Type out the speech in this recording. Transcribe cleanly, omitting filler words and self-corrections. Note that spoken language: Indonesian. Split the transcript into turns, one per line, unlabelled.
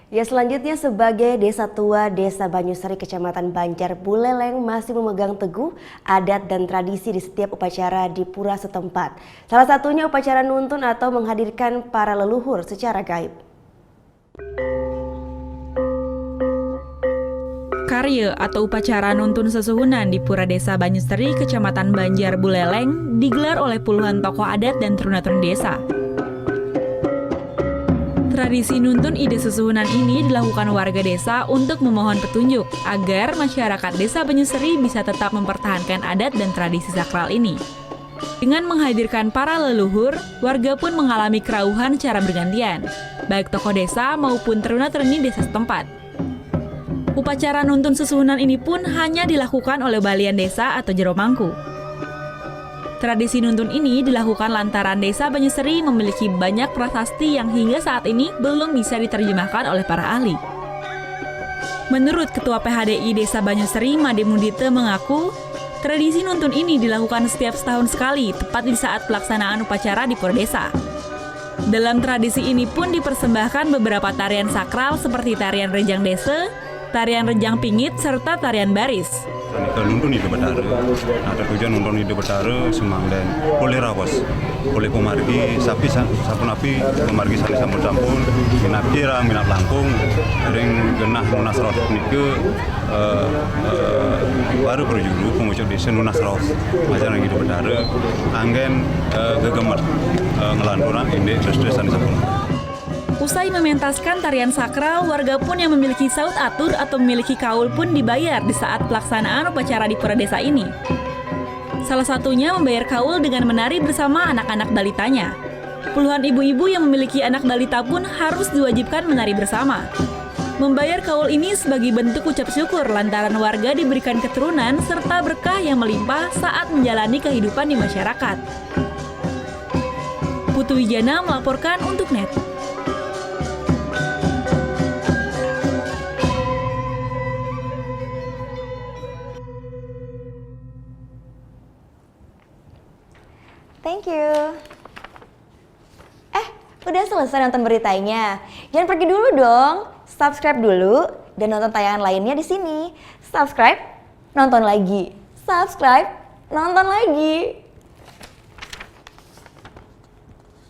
Ya, selanjutnya sebagai Desa Tua Desa Banyusari Kecamatan Banjar Buleleng masih memegang teguh adat dan tradisi di setiap upacara di pura setempat. Salah satunya upacara nuntun atau menghadirkan para leluhur secara gaib.
Karya atau upacara nuntun sesuhunan di Pura Desa Banyusari Kecamatan Banjar Buleleng digelar oleh puluhan tokoh adat dan turun-turun desa. Tradisi nuntun ide sesuhunan ini dilakukan warga desa untuk memohon petunjuk agar masyarakat Desa Banyusari bisa tetap mempertahankan adat dan tradisi sakral ini. Dengan menghadirkan para leluhur, warga pun mengalami kerauhan secara bergantian, baik tokoh desa maupun teruna-teruni desa setempat. Upacara nuntun sesuhunan ini pun hanya dilakukan oleh balian desa atau jero mangku. Tradisi nuntun ini dilakukan lantaran Desa Banyusari memiliki banyak prasasti yang hingga saat ini belum bisa diterjemahkan oleh para ahli. Menurut Ketua PHDI Desa Banyusari, Made Mundite mengaku, tradisi nuntun ini dilakukan setiap setahun sekali, tepat di saat pelaksanaan upacara di Pura Desa. Dalam tradisi ini pun dipersembahkan beberapa tarian sakral seperti tarian Rejang Desa, tarian Rejang Pingit, serta tarian baris.
Nuntun hidup betara, ada tujuan nuntun hidup betara semang dan boleh rawas, boleh pemargi sapi sapun api pemargi sali sampun sampun minat kira minat langkung, ring genah nunas roh nike baru berjulu pengucap di senunas roh macam hidup betara, anggen gegemet ngelanturan ini des-desan sampun.
Usai mementaskan tarian sakral, warga pun yang memiliki saut atur atau memiliki kaul pun dibayar di saat pelaksanaan upacara di Pura Desa ini. Salah satunya membayar kaul dengan menari bersama anak-anak balitanya. Puluhan ibu-ibu yang memiliki anak balita pun harus diwajibkan menari bersama. Membayar kaul ini sebagai bentuk ucap syukur lantaran warga diberikan keturunan serta berkah yang melimpah saat menjalani kehidupan di masyarakat. Putu Wijana melaporkan untuk NET.
Thank you. Udah selesai nonton beritanya? Jangan pergi dulu dong. Subscribe dulu dan nonton tayangan lainnya di sini. Subscribe, nonton lagi. Subscribe, nonton lagi.